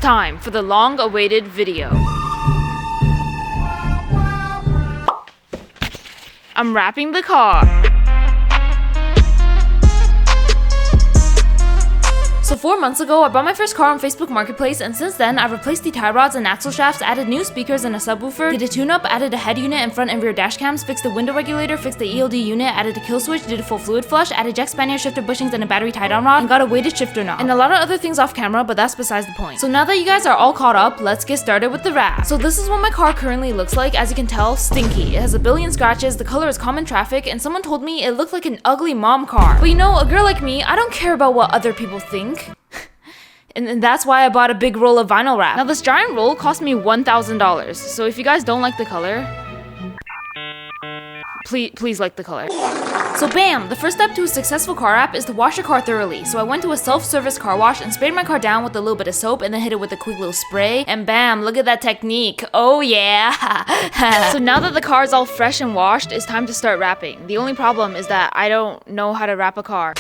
time for the long-awaited video. I'm wrapping the car. So 4 months ago, I bought my first car on Facebook Marketplace, and since then, I've replaced the tie rods and axle shafts, added new speakers and a subwoofer, did a tune-up, added a head unit and front and rear dash cams, fixed the window regulator, fixed the ELD unit, added a kill switch, did a full fluid flush, added jack spanier shifter bushings and a battery tie-down rod, and got a weighted shifter knob. And a lot of other things off camera, but that's besides the point. So now that you guys are all caught up, let's get started with the wrap. So this is what my car currently looks like. As you can tell, stinky. It has a billion scratches, the color is common traffic, and someone told me it looked like an ugly mom car. But you know, a girl like me, I don't care about what other people think. And that's why I bought a big roll of vinyl wrap. Now this giant roll cost me $1,000. So if you guys don't like the color, please like the color. So bam! The first step to a successful car wrap is to wash your car thoroughly. So I went to a self-service car wash and sprayed my car down with a little bit of soap and then hit it with a quick little spray. And bam! Look at that technique. Oh yeah! So now that the car is all fresh and washed, it's time to start wrapping. The only problem is that I don't know how to wrap a car.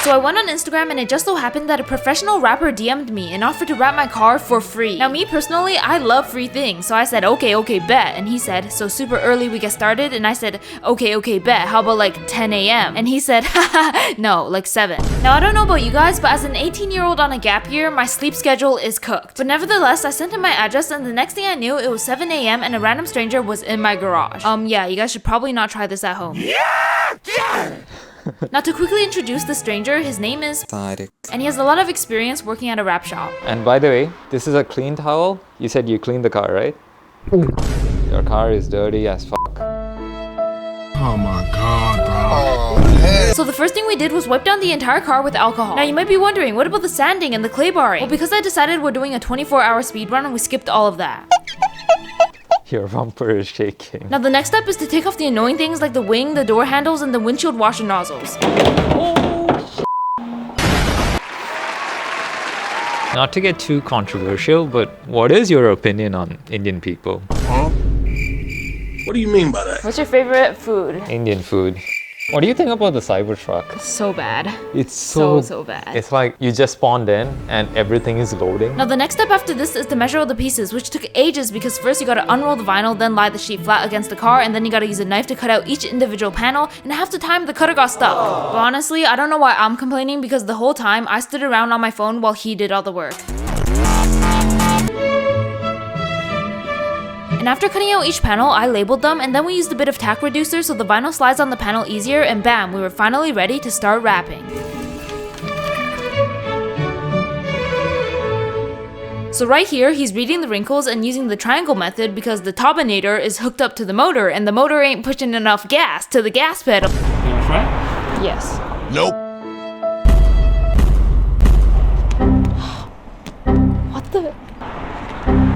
So I went on Instagram and it just so happened that a professional rapper DM'd me and offered to wrap my car for free. Now me personally, I love free things, so I said okay bet, and he said, so super early we get started, and I said okay bet, how about like 10 a.m? And he said haha, no, like 7. Now I don't know about you guys, but as an 18-year-old on a gap year, my sleep schedule is cooked. But nevertheless, I sent him my address, and the next thing I knew, it was 7 a.m. and a random stranger was in my garage. Yeah, you guys should probably not try this at home. Now to quickly introduce the stranger, his name is Tariq, and he has a lot of experience working at a wrap shop. And by the way, this is a clean towel. You said you cleaned the car, right? Your car is dirty as fuck. Oh my god, bro. So the first thing we did was wipe down the entire car with alcohol. Now you might be wondering, what about the sanding and the clay barring? Well, because I decided we're doing a 24-hour speed run, we skipped all of that. Your bumper is shaking. Now the next step is to take off the annoying things like the wing, the door handles, and the windshield washer nozzles. Not to get too controversial, but what is your opinion on Indian people? Huh? What do you mean by that? What's your favorite food? Indian food. What do you think about the Cybertruck? So bad. It's so bad. It's like you just spawned in and everything is loading. Now the next step after this is to measure all the pieces, which took ages because first you gotta unroll the vinyl, then lie the sheet flat against the car, and then you gotta use a knife to cut out each individual panel, and half the time the cutter got stuck. But honestly, I don't know why I'm complaining, because the whole time I stood around on my phone while he did all the work. And after cutting out each panel, I labeled them, and then we used a bit of tack reducer so the vinyl slides on the panel easier, and bam, we were finally ready to start wrapping. So right here, he's reading the wrinkles and using the triangle method because the turbinator is hooked up to the motor, and the motor ain't pushing enough gas to the gas pedal. You wanna try? Yes. Nope. What the?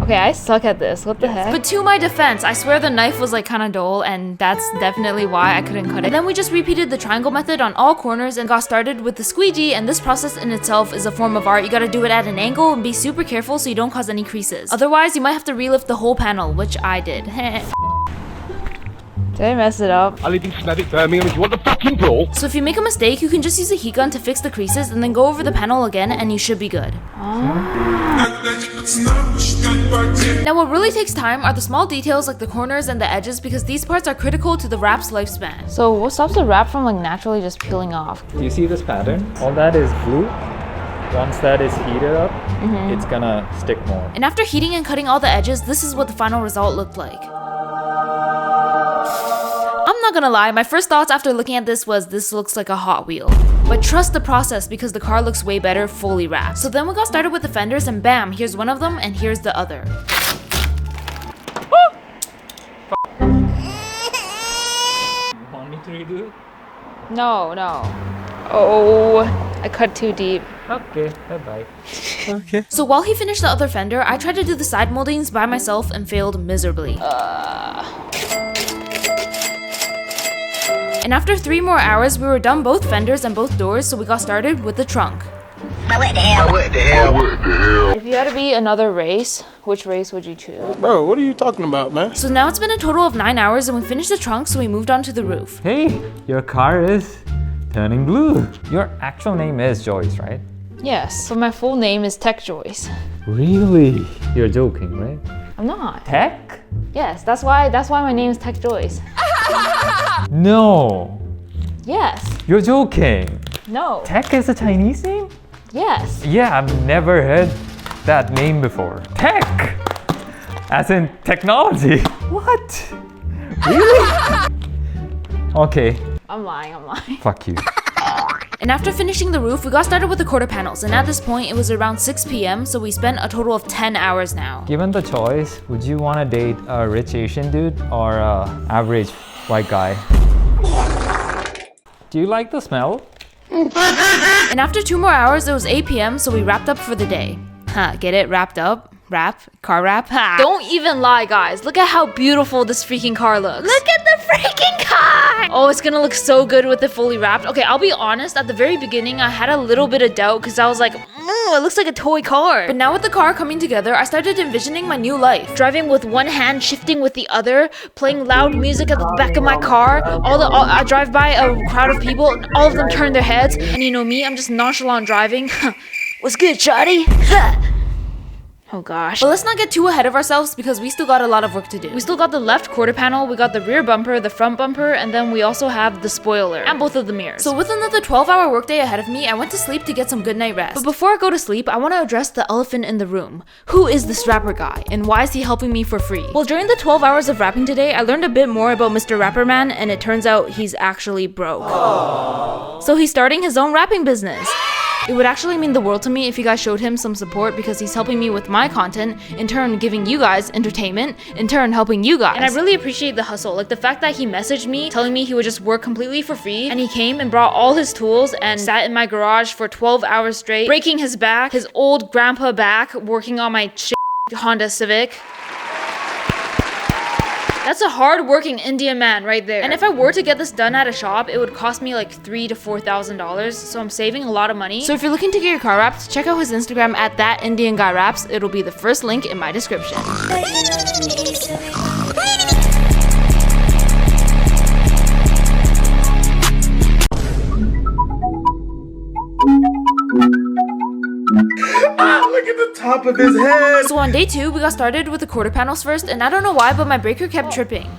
Okay, I suck at this. What the heck? But to my defense, I swear the knife was like kind of dull, and that's definitely why I couldn't cut it. And then we just repeated the triangle method on all corners and got started with the squeegee, and this process in itself is a form of art. You gotta do it at an angle and be super careful so you don't cause any creases. Otherwise, you might have to relift the whole panel, which I did. Did I mess it up? I live in Snatic, Birmingham. If you want the fucking brawl. So if you make a mistake, you can just use a heat gun to fix the creases and then go over the panel again and you should be good. Now what really takes time are the small details like the corners and the edges, because these parts are critical to the wrap's lifespan. So what stops the wrap from like naturally just peeling off? Do you see this pattern? All that is glue. Once that is heated up, it's gonna stick more. And after heating and cutting all the edges, this is what the final result looked like. I'm not gonna lie, my first thoughts after looking at this was this looks like a Hot Wheel. But trust the process because the car looks way better fully wrapped. So then we got started with the fenders, and bam, here's one of them and here's the other. You want me to redo it? No. Oh, I cut too deep. Okay, bye-bye. Okay. So while he finished the other fender, I tried to do the side moldings by myself and failed miserably. And after 3 more hours, we were done both fenders and both doors, so we got started with the trunk. What the hell? If you had to be another race, which race would you choose? Bro, what are you talking about, man? So now it's been a total of 9 hours and we finished the trunk, so we moved on to the roof. Hey, your car is turning blue. Your actual name is Joyce, right? Yes, but my full name is TechJoyce. Really? You're joking, right? I'm not. Tech? Yes, that's why my name is TechJoyce. No. Yes. You're joking. No. Tech is a Chinese name? Yes. Yeah, I've never heard that name before. Tech! As in technology. What? Really? Okay. I'm lying. Fuck you. And after finishing the roof, we got started with the quarter panels, and at this point it was around 6 p.m, so we spent a total of 10 hours now. Given the choice, would you want to date a rich Asian dude or a average white guy? Do you like the smell? And after 2 more hours, it was 8 p.m, so we wrapped up for the day. Get it? Wrapped up? Wrap? Car wrap? Don't even lie, guys. Look at how beautiful this freaking car looks. Look at the freaking car! Oh, it's gonna look so good with it fully wrapped. Okay, I'll be honest, at the very beginning, I had a little bit of doubt because I was like, it looks like a toy car. But now with the car coming together, I started envisioning my new life. Driving with one hand, shifting with the other, playing loud music at the back of my car. I drive by a crowd of people, and all of them turn their heads. And you know me, I'm just nonchalant driving. What's good, shawty? Oh gosh. But let's not get too ahead of ourselves because we still got a lot of work to do. We still got the left quarter panel, we got the rear bumper, the front bumper, and then we also have the spoiler and both of the mirrors. So with another 12-hour workday ahead of me, I went to sleep to get some good night rest. But before I go to sleep, I want to address the elephant in the room. Who is this rapper guy and why is he helping me for free? Well, during the 12 hours of rapping today, I learned a bit more about Mr. Rapperman, and it turns out he's actually broke. Aww. So he's starting his own rapping business. It would actually mean the world to me if you guys showed him some support because he's helping me with my content, in turn giving you guys entertainment, in turn helping you guys. And I really appreciate the hustle, like the fact that he messaged me telling me he would just work completely for free, and he came and brought all his tools and sat in my garage for 12 hours straight, breaking his back, his old grandpa back, working on my Honda Civic. That's a hard-working Indian man right there. And if I were to get this done at a shop, it would cost me like $3,000 to $4,000, so I'm saving a lot of money. So if you're looking to get your car wrapped, check out his Instagram at @ThatIndianGuyWraps. It'll be the first link in my description. Look at the top of his head. So on day 2, we got started with the quarter panels first, and I don't know why, but my breaker kept tripping.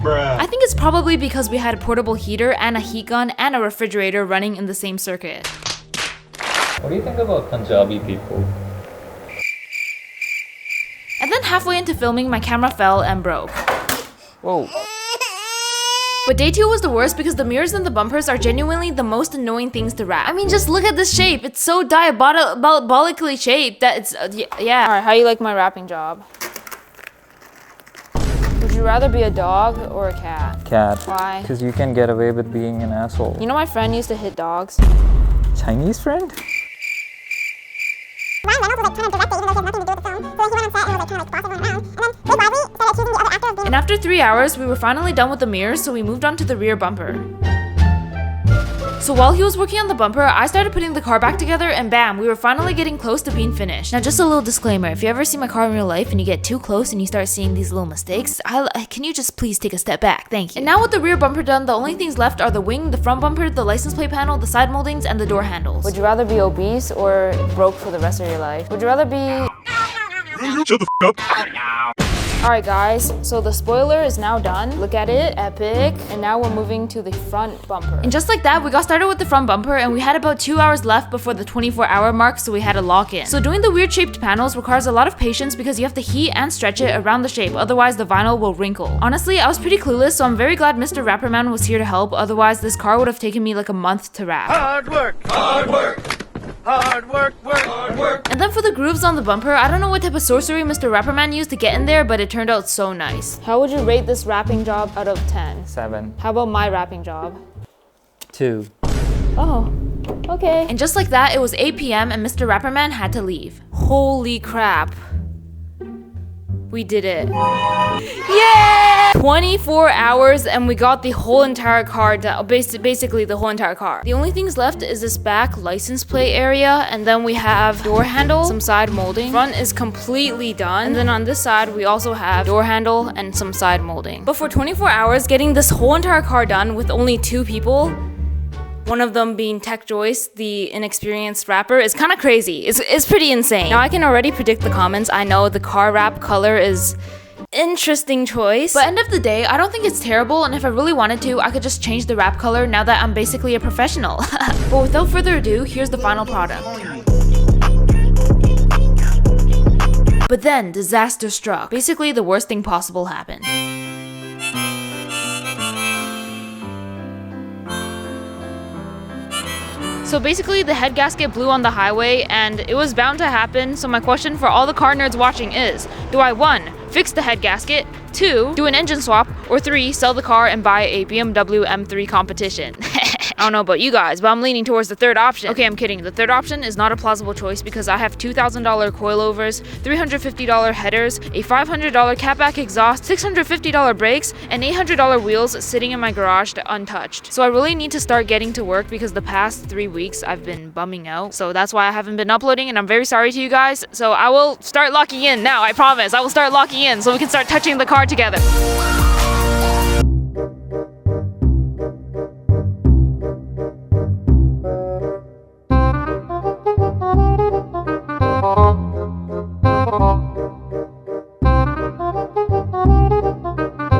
Bruh. I think it's probably because we had a portable heater and a heat gun and a refrigerator running in the same circuit. What do you think about Punjabi people? And then halfway into filming, my camera fell and broke. Whoa. But day 2 was the worst because the mirrors and the bumpers are genuinely the most annoying things to wrap. I mean, just look at this shape. It's so diabolically shaped that it's, yeah. Alright, how you like my wrapping job? Would you rather be a dog or a cat? Cat. Why? Because you can get away with being an asshole. You know my friend used to hit dogs? Chinese friend? Ryan Reynolds was like trying to direct it even though he had nothing to do with the film. So like he went on set and was like trying to like boss everyone around. And then Blake Lively started accusing the other actor of being And after 3 hours, we were finally done with the mirrors, so we moved on to the rear bumper. So while he was working on the bumper, I started putting the car back together, and bam, we were finally getting close to being finished. Now just a little disclaimer, if you ever see my car in real life and you get too close and you start seeing these little mistakes, can you just please take a step back? Thank you. And now with the rear bumper done, the only things left are the wing, the front bumper, the license plate panel, the side moldings, and the door handles. Would you rather be obese or broke for the rest of your life? Would you rather be... Shut the f up. Alright guys, so the spoiler is now done. Look at it, epic. And now we're moving to the front bumper. And just like that, we got started with the front bumper and we had about 2 hours left before the 24-hour mark, so we had to lock in. So doing the weird shaped panels requires a lot of patience because you have to heat and stretch it around the shape, otherwise the vinyl will wrinkle. Honestly, I was pretty clueless, so I'm very glad Mr. Rapperman was here to help, otherwise this car would have taken me like a month to wrap. Hard work. Hard work. Hard work, hard work. And then for the grooves on the bumper, I don't know what type of sorcery Mr. Rapperman used to get in there, but it turned out so nice. How would you rate this wrapping job out of 10? 7. How about my wrapping job? 2. Oh, okay. And just like that, it was 8 p.m. and Mr. Rapperman had to leave. Holy crap. We did it. Yay! 24 hours and we got the whole entire car done. Basically the whole entire car. The only things left is this back license plate area, and then we have door handle, some side molding. Front is completely done. And then on this side, we also have door handle and some side molding. But for 24 hours, getting this whole entire car done with only 2 people one of them being TechJoyce, the inexperienced rapper, is kind of crazy. It's pretty insane. Now I can already predict the comments. I know the car wrap color is interesting choice. But end of the day, I don't think it's terrible, and if I really wanted to, I could just change the wrap color now that I'm basically a professional. But without further ado, here's the final product. But then, disaster struck. Basically, the worst thing possible happened. So basically, the head gasket blew on the highway, and it was bound to happen, so my question for all the car nerds watching is, do I 1. Fix the head gasket, 2. Do an engine swap, or 3. Sell the car and buy a BMW M3 competition? I don't know about you guys, but I'm leaning towards the third option. Okay, I'm kidding. The third option is not a plausible choice because I have $2,000 coilovers, $350 headers, a $500 catback exhaust, $650 brakes, and $800 wheels sitting in my garage untouched. So I really need to start getting to work because the past 3 weeks I've been bumming out. So that's why I haven't been uploading, and I'm very sorry to you guys. So I will start locking in now, I promise. I will start locking in so we can start touching the car together.